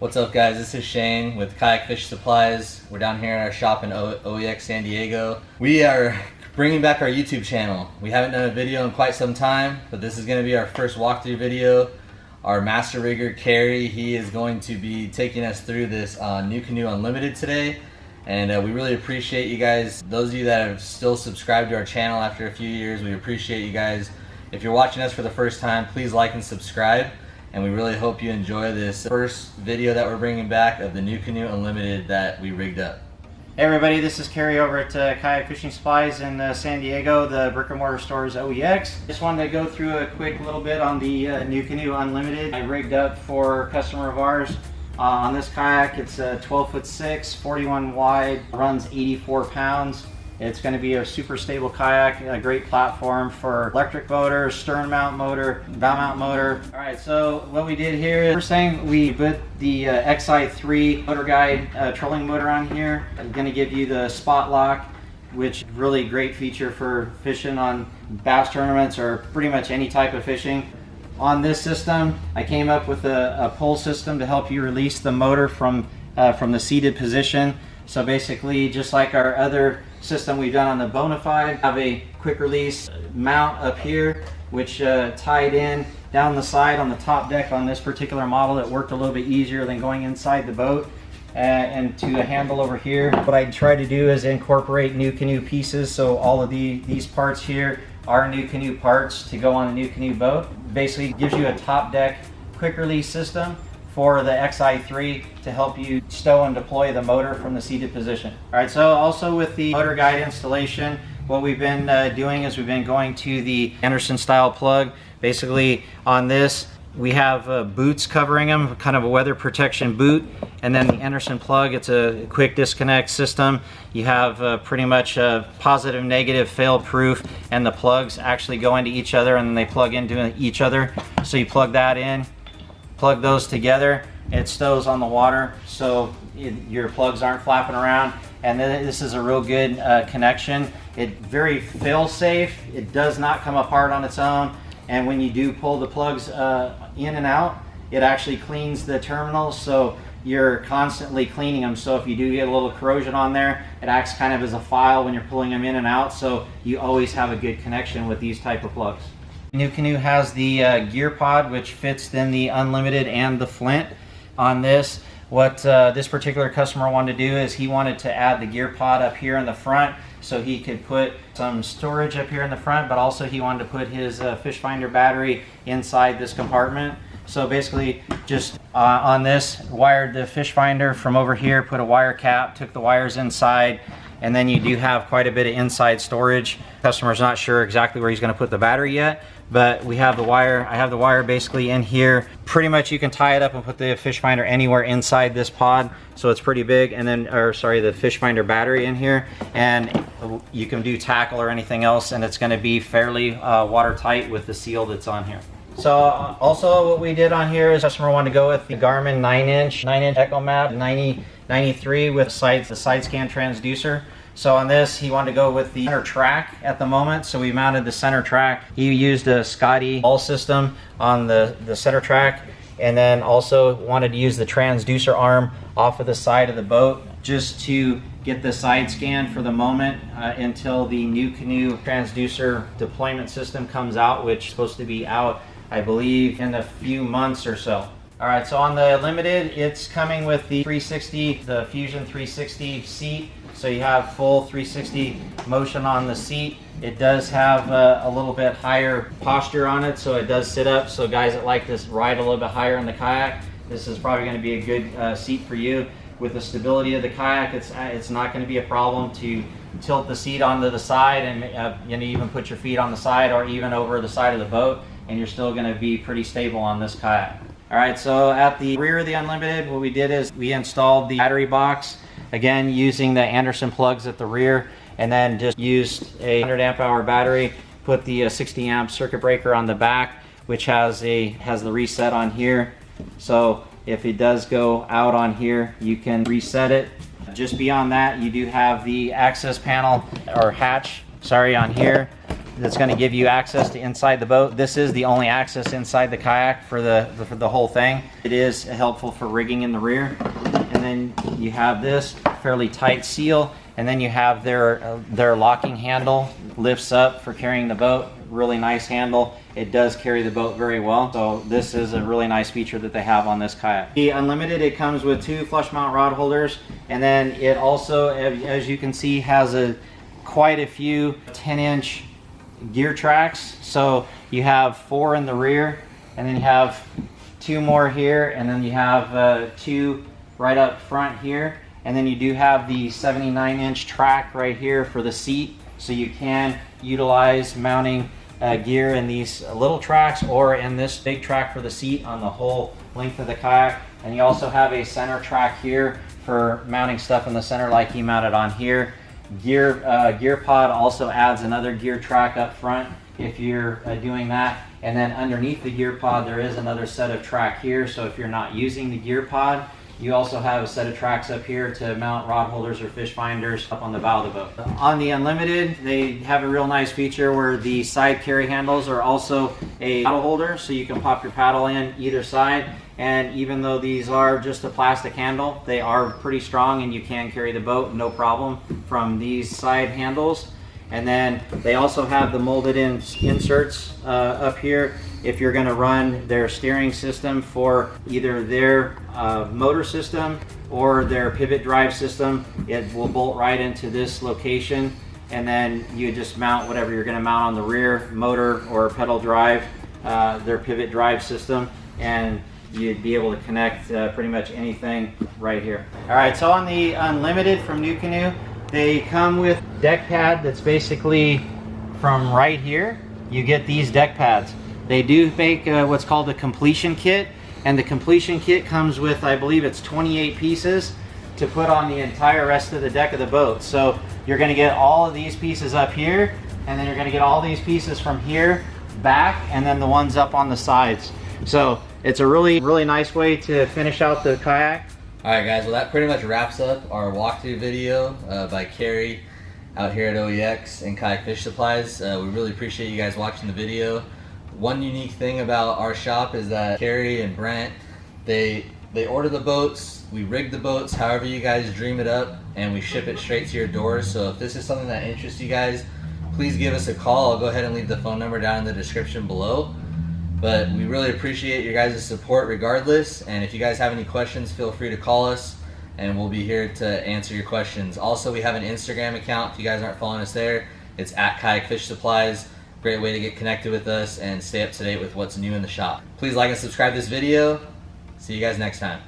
What's up, guys? This is Shane with Kayak Fish Supplies. We're down here in our shop in OEX San Diego. We are bringing back our YouTube channel. We haven't done a video in quite some time, but this is going to be our first walkthrough video. Our master rigger, Kerry, he is going to be taking us through this Nucanoe Unlimited today. And we really appreciate you guys. Those of you that have still subscribed to our channel after a few years, we appreciate you guys. If you're watching us for the first time, please like and subscribe. And we really hope you enjoy this first video that we're bringing back of the Nucanoe Unlimited that we rigged up. Hey everybody, this is Kerry over at Kayak Fishing Supplies in San Diego. The brick and mortar store is OEX. Just wanted to go through a quick little bit on the Nucanoe Unlimited. I rigged up for a customer of ours. On this kayak, it's 12'6", 41 wide, runs 84 pounds. It's going to be a super stable kayak, a great platform for electric motor, stern mount motor, bow mount motor. Alright, so what we did here is, first thing, we put the Xi3 Motorguide trolling motor on here. I'm going to give you the spot lock, which is really great feature for fishing on bass tournaments or pretty much any type of fishing. On this system, I came up with a pull system to help you release the motor from the seated position. So basically, just like our other system we've done on the Bonafide, have a quick release mount up here, which tied in down the side on the top deck on this particular model. It worked a little bit easier than going inside the boat. And to a handle over here, what I try to do is incorporate Nucanoe pieces. So all of these parts here are Nucanoe parts to go on a Nucanoe boat. Basically gives you a top deck quick release system for the Xi3 to help you stow and deploy the motor from the seated position. All right, so also with the motor guide installation, what we've been doing is we've been going to the Anderson style plug. Basically on this, we have boots covering them, kind of a weather protection boot, and then the Anderson plug, it's a quick disconnect system. You have pretty much a positive, negative, fail proof, and the plugs actually go into each other and then they plug into each other. So you plug that in, plug those together, it stows on the water so your plugs aren't flapping around. And then this is a real good connection. It's very fail safe. It does not come apart on its own. And when you do pull the plugs in and out, it actually cleans the terminals, so you're constantly cleaning them. So if you do get a little corrosion on there, it acts kind of as a file when you're pulling them in and out, so you always have a good connection with these type of plugs. Nucanoe has the gear pod, which fits in the Unlimited and the Flint. On this, what this particular customer wanted to do is he wanted to add the gear pod up here in the front so he could put some storage up here in the front, but also he wanted to put his fish finder battery inside this compartment. So basically just on this, wired the fish finder from over here, put a wire cap, took the wires inside, and then you do have quite a bit of inside storage. Customer's not sure exactly where he's going to put the battery yet, but we have the wire. I have the wire basically in here. Pretty much you can tie it up and put the fish finder anywhere inside this pod, so it's pretty big. And then, the fish finder battery in here, and you can do tackle or anything else, and it's going to be fairly watertight with the seal that's on here. So also what we did on here is customer wanted to go with the Garmin 9-inch EchoMap 9093 with the side scan transducer. So on this, he wanted to go with the center track at the moment, so we mounted the center track. He used a Scotty ball system on the center track, and then also wanted to use the transducer arm off of the side of the boat just to get the side scan for the moment until the Nucanoe transducer deployment system comes out, which is supposed to be out, I believe, in a few months or so. Alright, so on the Limited, it's coming with the 360, the Fusion 360 seat. So you have full 360 motion on the seat. It does have a little bit higher posture on it, so it does sit up. So guys that like to ride a little bit higher in the kayak, this is probably going to be a good seat for you. With the stability of the kayak, it's not going to be a problem to tilt the seat onto the side and even put your feet on the side or even over the side of the boat, and you're still going to be pretty stable on this kayak. Alright, so at the rear of the Unlimited, what we did is we installed the battery box, again using the Anderson plugs at the rear, and then just used a 100 amp hour battery, put the 60 amp circuit breaker on the back, which has the reset on here. So if it does go out on here, you can reset it. Just beyond that, you do have the access panel or hatch, on here. that's going to give you access to inside the boat. This is the only access inside the kayak for the whole thing. It is helpful for rigging in the rear. And then you have this fairly tight seal, and then you have their locking handle, lifts up for carrying the boat. Really nice handle. It does carry the boat very well. So this is a really nice feature that they have on this kayak. The Unlimited, it comes with 2 flush mount rod holders, and then it also, as you can see, has quite a few 10-inch gear tracks. So you have 4 in the rear, and then you have 2 more here, and then you have 2 right up front here, and then you do have the 79-inch track right here for the seat, so you can utilize mounting gear in these little tracks or in this big track for the seat on the whole length of the kayak. And you also have a center track here for mounting stuff in the center like he mounted on here. Gear pod also adds another gear track up front if you're doing that. And then underneath the gear pod there is another set of track here, so if you're not using the gear pod, you also have a set of tracks up here to mount rod holders or fish finders up on the bow of the boat. On the Unlimited, they have a real nice feature where the side carry handles are also a paddle holder, so you can pop your paddle in either side. And even though these are just a plastic handle, they are pretty strong and you can carry the boat no problem from these side handles. And then they also have the molded in inserts up here if you're going to run their steering system for either their motor system or their pivot drive system. It will bolt right into this location, and then you just mount whatever you're going to mount on the rear, motor or pedal drive, their pivot drive system, and you'd be able to connect pretty much anything right here. All right, so on the Unlimited from Nucanoe, they come with deck pad that's basically from right here. You get these deck pads. They do make what's called a completion kit, and the completion kit comes with, I believe it's 28 pieces to put on the entire rest of the deck of the boat. So you're going to get all of these pieces up here, and then you're going to get all these pieces from here back, and then the ones up on the sides. So it's a really nice way to finish out the kayak. Alright guys, well that pretty much wraps up our walkthrough video by Kerry out here at OEX and Kayak Fish Supplies. We really appreciate you guys watching the video. One unique thing about our shop is that Kerry and Brent, they order the boats, we rig the boats however you guys dream it up, and we ship it straight to your door. So if this is something that interests you guys, please give us a call. I'll go ahead and leave the phone number down in the description below. But we really appreciate your guys' support regardless, and if you guys have any questions, feel free to call us and we'll be here to answer your questions. Also, we have an Instagram account if you guys aren't following us there. It's at Kayak Fish Supplies. Great way to get connected with us and stay up to date with what's new in the shop. Please like and subscribe this video. See you guys next time.